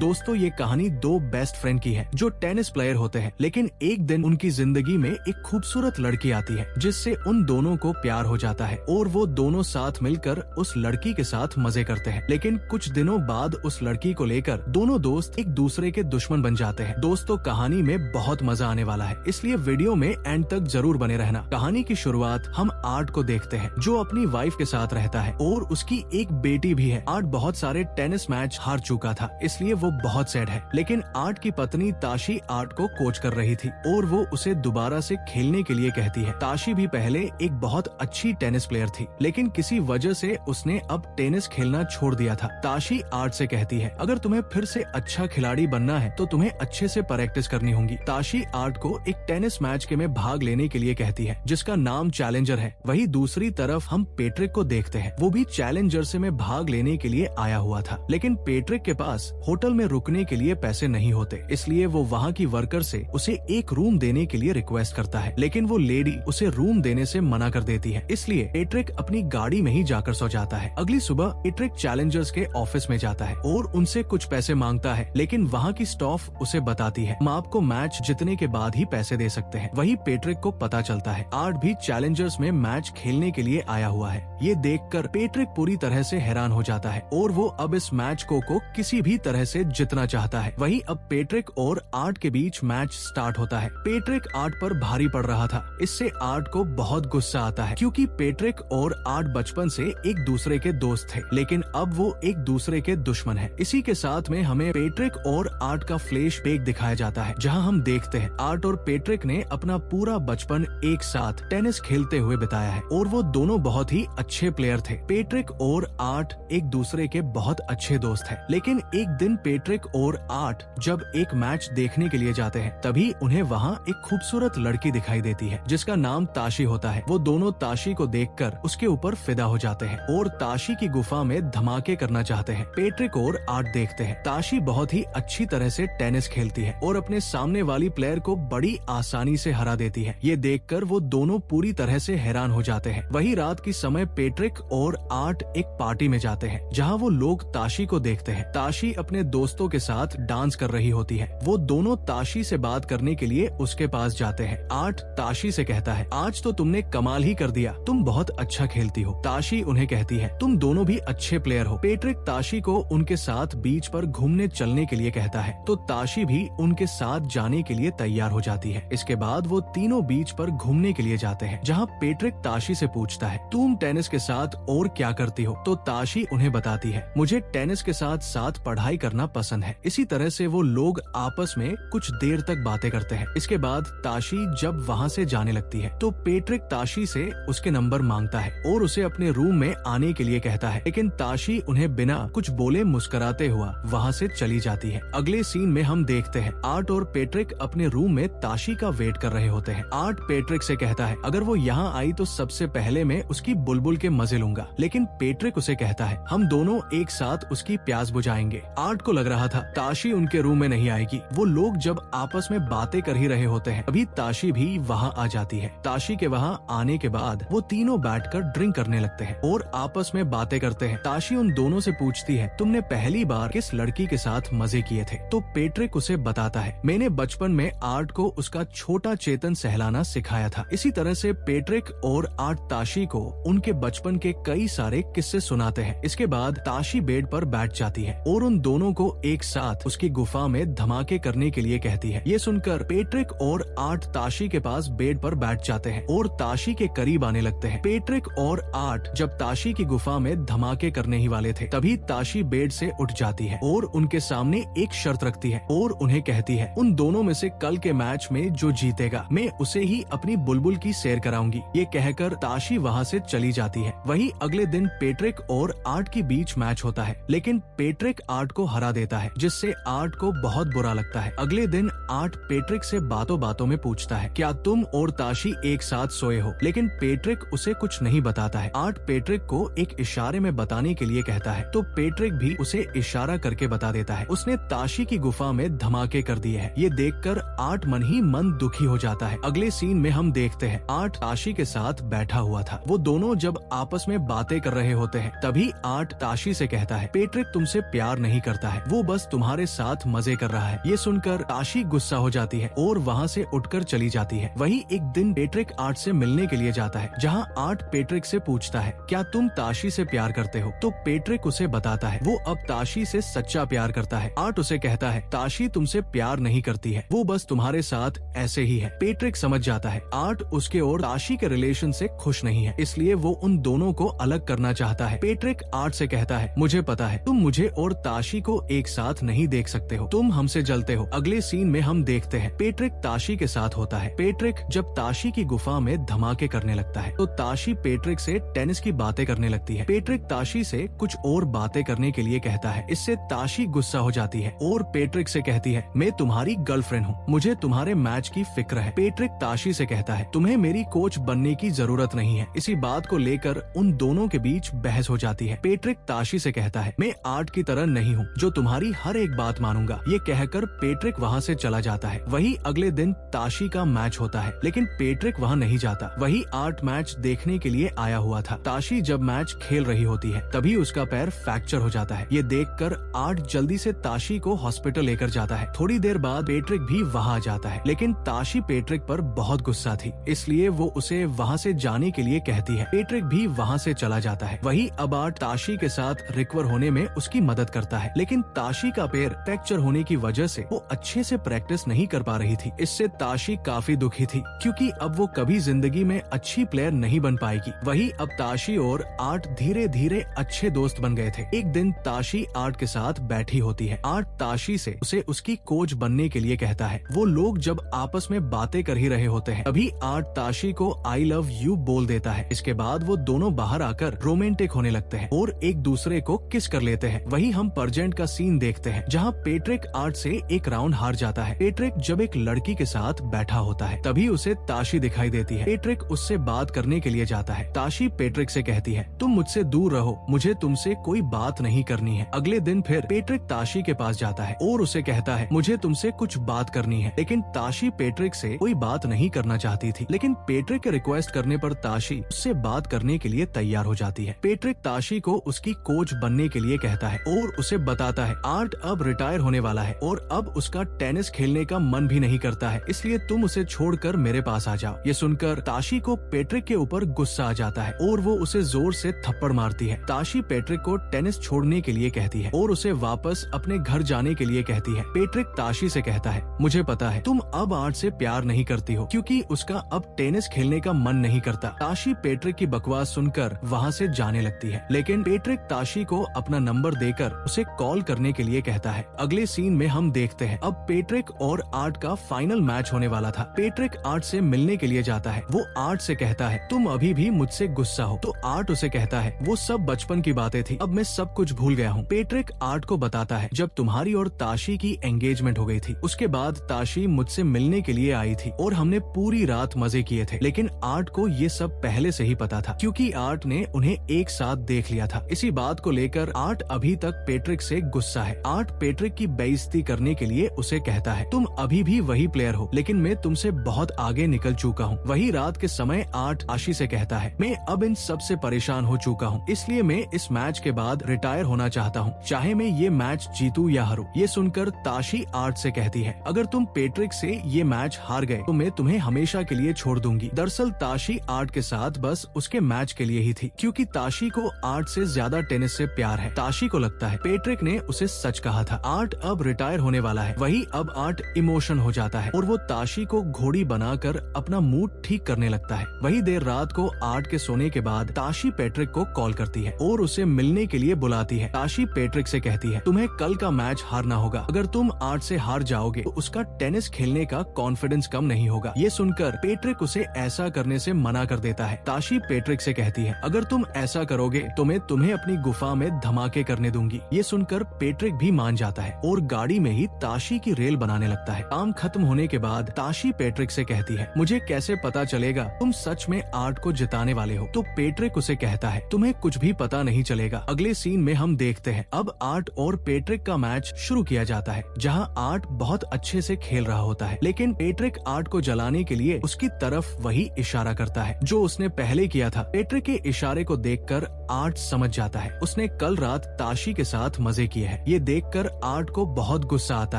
दोस्तों ये कहानी दो बेस्ट फ्रेंड की है जो टेनिस प्लेयर होते हैं, लेकिन एक दिन उनकी जिंदगी में एक खूबसूरत लड़की आती है जिससे उन दोनों को प्यार हो जाता है और वो दोनों साथ मिलकर उस लड़की के साथ मजे करते हैं। लेकिन कुछ दिनों बाद उस लड़की को लेकर दोनों दोस्त एक दूसरे के दुश्मन बन जाते हैं। दोस्तों कहानी में बहुत मजा आने वाला है, इसलिए वीडियो में एंड तक जरूर बने रहना। कहानी की शुरुआत हम आर्ट को देखते हैं जो अपनी वाइफ के साथ रहता है और उसकी एक बेटी भी है। आर्ट बहुत सारे टेनिस मैच हार चुका था, इसलिए वो बहुत सैड है। लेकिन आर्ट की पत्नी ताशी आर्ट को कोच कर रही थी और वो उसे दोबारा से खेलने के लिए कहती है। ताशी भी पहले एक बहुत अच्छी टेनिस प्लेयर थी, लेकिन किसी वजह से उसने अब टेनिस खेलना छोड़ दिया था। ताशी आर्ट से कहती है, अगर तुम्हें फिर से अच्छा खिलाड़ी बनना है तो तुम्हें अच्छे से प्रैक्टिस करनी होगी। ताशी आर्ट को एक टेनिस मैच के में भाग लेने के लिए कहती है जिसका नाम चैलेंजर है। वही दूसरी तरफ हम पेट्रिक को देखते हैं, वो भी चैलेंजर से में भाग लेने के लिए आया हुआ था। लेकिन पेट्रिक के पास होटल में रुकने के लिए पैसे नहीं होते, इसलिए वो वहाँ की वर्कर से उसे एक रूम देने के लिए रिक्वेस्ट करता है। लेकिन वो लेडी उसे रूम देने से मना कर देती है, इसलिए पेट्रिक अपनी गाड़ी में ही जाकर सो जाता है। अगली सुबह पेट्रिक चैलेंजर्स के ऑफिस में जाता है और उनसे कुछ पैसे मांगता है, लेकिन वहाँ की स्टाफ उसे बताती है हम आपको मैच जीतने के बाद ही पैसे दे सकते हैं। वही पेट्रिक को पता चलता है आर्ट भी चैलेंजर्स में मैच खेलने के लिए आया हुआ है। ये देखकर पेट्रिक पूरी तरह से हैरान हो जाता है और वो अब इस मैच को किसी भी तरह से जीतना चाहता है। वही अब पेट्रिक और आर्ट के बीच मैच स्टार्ट होता है। पेट्रिक आर्ट पर भारी पड़ रहा था, इससे आर्ट को बहुत गुस्सा आता है क्योंकि पेट्रिक और आर्ट बचपन से एक दूसरे के दोस्त थे, लेकिन अब वो एक दूसरे के दुश्मन है। इसी के साथ में हमें पेट्रिक और आर्ट का फ्लैशबैक दिखाया जाता है जहां हम देखते हैं आर्ट और पेट्रिक ने अपना पूरा बचपन एक साथ टेनिस खेलते हुए बिताया है और वो दोनों बहुत ही अच्छे प्लेयर थे। पेट्रिक और आर्ट एक दूसरे के बहुत अच्छे दोस्त हैं। लेकिन एक दिन पेट्रिक और आर्ट जब एक मैच देखने के लिए जाते हैं तभी उन्हें वहाँ एक खूबसूरत लड़की दिखाई देती है जिसका नाम ताशी होता है। वो दोनों ताशी को देखकर उसके ऊपर फिदा हो जाते हैं और ताशी की गुफा में धमाके करना चाहते हैं। पेट्रिक और आर्ट देखते हैं ताशी बहुत ही अच्छी तरह से टेनिस खेलती है और अपने सामने वाली प्लेयर को बड़ी आसानी से हरा देती है। ये देखकर वो दोनों पूरी तरह से हैरान हो जाते हैं। वही रात की समय पेट्रिक और आर्ट एक पार्टी में जाते हैं जहाँ वो लोग ताशी को देखते हैं। ताशी अपने दोस्तों के साथ डांस कर रही होती है। वो दोनों ताशी से बात करने के लिए उसके पास जाते हैं। आर्ट ताशी से कहता है, आज तो तुमने कमाल ही कर दिया, तुम बहुत अच्छा खेलती हो। ताशी उन्हें कहती है, तुम दोनों भी अच्छे प्लेयर हो। पेट्रिक ताशी को उनके साथ बीच पर घूमने चलने के लिए कहता है तो ताशी भी उनके साथ जाने के लिए तैयार हो जाती है। इसके बाद वो तीनों बीच पर घूमने के लिए जाते हैं जहाँ पेट्रिक ताशी से पूछता है, तुम टेनिस के साथ और क्या करती हो? तो ताशी उन्हें बताती है, मुझे टेनिस के साथ साथ पढ़ाई करना पसंद है। इसी तरह से वो लोग आपस में कुछ देर तक बातें करते हैं। इसके बाद ताशी जब वहाँ से जाने लगती है तो पेट्रिक ताशी से उसके नंबर मांगता है और उसे अपने रूम में आने के लिए कहता है, लेकिन ताशी उन्हें बिना कुछ बोले मुस्कुराते हुआ वहाँ से चली जाती है। अगले सीन में हम देखते हैं आर्ट और पेट्रिक अपने रूम में ताशी का वेट कर रहे होते हैं। आर्ट पेट्रिक से कहता है, अगर वो यहाँ आई तो सबसे पहले मैं उसकी बुलबुल के मजे लूंगा। लेकिन पेट्रिक उसे कहता है, हम दोनों एक साथ उसकी प्यास बुझाएंगे। आर्ट को लग रहा था ताशी उनके रूम में नहीं आएगी। वो लोग जब आपस में बातें कर ही रहे होते हैं अभी ताशी भी वहाँ आ जाती है। ताशी के वहाँ आने के बाद वो तीनों बैठकर ड्रिंक करने लगते हैं और आपस में बातें करते हैं। ताशी उन दोनों से पूछती है, तुमने पहली बार किस लड़की के साथ मजे किए थे? तो पेट्रिक उसे बताता है, मैंने बचपन में आर्ट को उसका छोटा चेतन सहलाना सिखाया था। इसी तरह से पेट्रिक और आर्ट ताशी को उनके बचपन के कई सारे किस्से सुनाते हैं। इसके बाद ताशी बेड पर बैठ जाती है और उन दोनों को एक साथ उसकी गुफा में धमाके करने के लिए कहती है। ये सुनकर पेट्रिक और आर्ट ताशी के पास बेड पर बैठ जाते हैं और ताशी के करीब आने लगते हैं। पेट्रिक और आर्ट जब ताशी की गुफा में धमाके करने ही वाले थे तभी ताशी बेड से उठ जाती है और उनके सामने एक शर्त रखती है और उन्हें कहती है, उन दोनों में से कल के मैच में जो जीतेगा मैं उसे ही अपनी बुलबुल की सैर कराऊंगी। ये कहकर ताशी वहाँ से चली जाती है। वही अगले दिन पेट्रिक और आर्ट के बीच मैच होता है, लेकिन पेट्रिक आर्ट को हरा देता है जिससे आर्ट को बहुत बुरा लगता है। अगले दिन आर्ट पेट्रिक से बातों बातों में पूछता है, क्या तुम और ताशी एक साथ सोए हो? लेकिन पेट्रिक उसे कुछ नहीं बताता है। आर्ट पेट्रिक को एक इशारे में बताने के लिए कहता है तो पेट्रिक भी उसे इशारा करके बता देता है उसने ताशी की गुफा में धमाके कर दिए हैं। ये देखकर आर्ट मन ही मन दुखी हो जाता है। अगले सीन में हम देखते हैं आर्ट ताशी के साथ बैठा हुआ था। वो दोनों जब आपस में बातें कर रहे होते हैं तभी आर्ट ताशी से कहता है, पेट्रिक तुमसे प्यार नहीं करता है, वो बस तुम्हारे साथ मजे कर रहा है। ये सुनकर ताशी गुस्सा हो जाती है और वहाँ से उठकर चली जाती है। वही एक दिन पेट्रिक आर्ट से मिलने के लिए जाता है, जहाँ आर्ट पेट्रिक से पूछता है, क्या तुम ताशी से प्यार करते हो? तो पेट्रिक उसे बताता है वो अब ताशी से सच्चा प्यार करता है। आर्ट उसे कहता है, ताशी तुमसे प्यार नहीं करती है, वो बस तुम्हारे साथ ऐसे ही है। पेट्रिक समझ जाता है आर्ट उसके और ताशी के रिलेशन से खुश नहीं है, इसलिए वो उन दोनों को अलग करना चाहता है। पेट्रिक आर्ट से कहता है, मुझे पता है तुम मुझे और ताशी को एक साथ नहीं देख सकते हो, तुम हमसे जलते हो। अगले सीन में हम देखते हैं पेट्रिक ताशी के साथ होता है। पेट्रिक जब ताशी की गुफा में धमाके करने लगता है तो ताशी पेट्रिक से टेनिस की बातें करने लगती है। पेट्रिक ताशी से कुछ और बातें करने के लिए कहता है, इससे ताशी गुस्सा हो जाती है और पेट्रिक से कहती है, मैं तुम्हारी गर्लफ्रेंड हूँ, मुझे तुम्हारे मैच की फिक्र है। पेट्रिक ताशी से कहता है, तुम्हें मेरी कोच बनने की जरूरत नहीं है। इसी बात को लेकर उन दोनों के बीच बहस हो जाती है। पेट्रिक ताशी से कहता है, मैं आर्ट की तरह नहीं हूँ जो तुम्हारी हर एक बात मानूंगा। ये कहकर पेट्रिक वहाँ से चला जाता है। वही अगले दिन ताशी का मैच होता है, लेकिन पेट्रिक वहाँ नहीं जाता। वही आर्ट मैच देखने के लिए आया हुआ था। ताशी जब मैच खेल रही होती है तभी उसका पैर फ्रैक्चर हो जाता है। ये देखकर आर्ट जल्दी से ताशी को हॉस्पिटल लेकर जाता है। थोड़ी देर बाद पेट्रिक भी वहाँ जाता है, लेकिन ताशी पेट्रिक पर बहुत गुस्सा थी, इसलिए वो उसे वहाँ से जाने के लिए कहती है। पेट्रिक भी वहाँ से चला जाता है। वही अब आर्ट ताशी के साथ रिकवर होने में उसकी मदद करता है, लेकिन ताशी का पैर फ्रैक्चर होने की वजह से वो अच्छे से प्रैक्टिस नहीं कर पा रही थी। इससे ताशी काफी दुखी थी, क्योंकि अब वो कभी जिंदगी में अच्छी प्लेयर नहीं बन पाएगी। वही अब ताशी और आर्ट धीरे धीरे अच्छे दोस्त बन गए थे। एक दिन ताशी आर्ट के साथ बैठी होती है। आर्ट ताशी से उसे उसकी कोच बनने के लिए कहता है। वो लोग जब आपस में बातें कर ही रहे होते हैं, तभी आर्ट ताशी को आई लव यू बोल देता है। इसके बाद वो दोनों बाहर आकर रोमांटिक होने लगते हैं और एक दूसरे को किस कर लेते हैं। वही हम प्रेजेंट का सीन देखते हैं, जहाँ पेट्रिक आर्ट से एक राउंड हार जाता है। पेट्रिक जब एक लड़की के साथ बैठा होता है तभी उसे ताशी दिखाई देती है। पेट्रिक उससे बात करने के लिए जाता है। ताशी पेट्रिक से कहती है, तुम मुझसे दूर रहो, मुझे तुमसे कोई बात नहीं करनी है। अगले दिन फिर पेट्रिक ताशी के पास जाता है और उसे कहता है, मुझे तुमसे कुछ बात करनी है। लेकिन ताशी पेट्रिक से कोई बात नहीं करना चाहती थी, लेकिन पेट्रिक के रिक्वेस्ट करने पर ताशी उससे बात करने के लिए तैयार हो जाती है। पेट्रिक ताशी को उसकी कोच बनने के लिए कहता है और उसे बताता है, आर्ट अब रिटायर होने वाला है और अब उसका टेनिस खेलने का मन भी नहीं करता है, इसलिए तुम उसे छोड़कर मेरे पास आ जाओ। ये सुनकर ताशी को पेट्रिक के ऊपर गुस्सा आ जाता है और वो उसे जोर से थप्पड़ मारती है। ताशी पेट्रिक को टेनिस छोड़ने के लिए कहती है और उसे वापस अपने घर जाने के लिए कहती है। पेट्रिक ताशी से कहता है, मुझे पता है तुम अब आर्ट से प्यार नहीं करती हो, क्योंकि उसका अब टेनिस खेलने का मन नहीं करता। ताशी पेट्रिक की बकवास सुनकर वहाँ से जाने लगती है, लेकिन पेट्रिक ताशी को अपना नंबर देकर उसे कॉल करने के लिए कहता है। अगले सीन में हम देखते हैं अब पेट्रिक और आर्ट का फाइनल मैच होने वाला था। पेट्रिक आर्ट से मिलने के लिए जाता है। वो आर्ट से कहता है, तुम अभी भी मुझसे गुस्सा हो। तो आर्ट उसे कहता है, वो सब बचपन की बातें थी, अब मैं सब कुछ भूल गया हूँ। पेट्रिक आर्ट को बताता है, जब तुम्हारी और ताशी की एंगेजमेंट हो गई थी, उसके बाद ताशी मुझसे मिलने के लिए आई थी और हमने पूरी रात मजे किए थे। लेकिन आर्ट को ये सब पहले से ही पता था, क्योंकि आर्ट ने उन्हें एक साथ देख लिया था। इसी बात को लेकर आर्ट अभी तक पेट्रिक से गुस्सा है। आर्ट पेट्रिक की बेइज्जती करने के लिए उसे कहता है, तुम अभी भी वही प्लेयर हो, लेकिन मैं तुमसे बहुत आगे निकल चुका हूँ। वही रात के समय आर्ट ताशी से कहता है, मैं अब इन सब से परेशान हो चुका हूँ, इसलिए मैं इस मैच के बाद रिटायर होना चाहता हूँ, चाहे मैं ये मैच जीतूं या हारूं। ये सुनकर ताशी आर्ट से कहती है, अगर तुम पेट्रिक से ये मैच हार गए तो मैं तुम्हें हमेशा के लिए छोड़ दूंगी। दरअसल ताशी आर्ट के साथ बस उसके मैच के लिए ही थी, क्योंकि ताशी को आर्ट से ज्यादा टेनिस से प्यार है। ताशी को लगता है पेट्रिक ने उसे सच कहा था। आर्ट अब रिटायर होने वाला है। वही अब आर्ट इमोशन हो जाता है और वो ताशी को घोड़ी बनाकर अपना मूड ठीक करने लगता है। वही देर रात को आर्ट के सोने के बाद ताशी पेट्रिक को कॉल करती है और उसे मिलने के लिए बुलाती है। ताशी पेट्रिक से कहती है, तुम्हें कल का मैच हारना होगा, अगर तुम आर्ट से हार जाओगे तो उसका टेनिस खेलने का कॉन्फिडेंस कम नहीं होगा। ये सुनकर पेट्रिक उसे ऐसा करने से मना कर देता है। ताशी पेट्रिक से कहती है, अगर तुम ऐसा करोगे तो मैं तुम्हें अपनी गुफा में धमाके करने दूंगी। ये सुनकर पेट्रिक भी मान जाता है और गाड़ी में ही ताशी की रेल बनाने लगता है। काम खत्म होने के बाद ताशी पेट्रिक से कहती है, मुझे कैसे पता चलेगा तुम सच में आर्ट को जिताने वाले हो? तो पेट्रिक उसे कहता है, तुम्हें कुछ भी पता नहीं चलेगा। अगले सीन में हम देखते हैं अब आर्ट और पेट्रिक का मैच शुरू किया जाता है, जहां आर्ट बहुत अच्छे से खेल रहा होता है, लेकिन पेट्रिक आर्ट को जलाने के लिए उसकी तरफ वही इशारा करता है जो उसने पहले किया था। पेट्रिक के इशारे को देखकर आर्ट समझ जाता है उसने कल रात ताशी के साथ मजे किए हैं। है। ये देखकर आर्ट को बहुत गुस्सा आता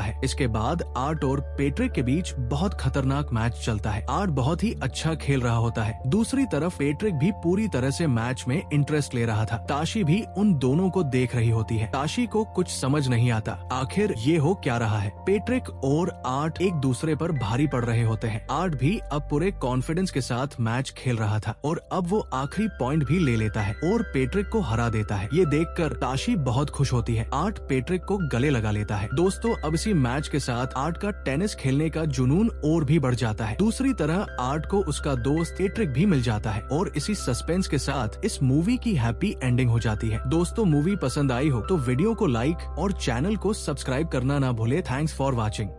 है। इसके बाद आर्ट और पेट्रिक के बीच बहुत खतरनाक मैच चलता है। आर्ट बहुत ही अच्छा खेल रहा होता है। दूसरी तरफ पेट्रिक भी पूरी तरह से मैच में इंटरेस्ट ले रहा था। ताशी भी उन दोनों को देख रही होती है। ताशी को कुछ समझ नहीं आता आखिर ये हो क्या रहा है। पेट्रिक और आर्ट एक दूसरे पर भारी पड़ रहे होते हैं। आर्ट भी अब पूरे कॉन्फिडेंस के साथ मैच खेल रहा था और अब वो आखिरी पॉइंट भी ले लेता है और पेट्रिक को हरा देता है। ये देखकर ताशी बहुत खुश होती है। आर्ट पेट्रिक को गले लगा लेता है। दोस्तों, अब इसी मैच के साथ आर्ट का टेनिस खेलने का जुनून और भी बढ़ जाता है। दूसरी तरह आर्ट को उसका दोस्त पेट्रिक भी मिल जाता है और इसी सस्पेंस के साथ इस मूवी की हैप्पी एंडिंग हो जाती है। दोस्तों, मूवी पसंद आई हो तो वीडियो को लाइक और चैनल को सब्सक्राइब करना ना भूले। Thanks for watching.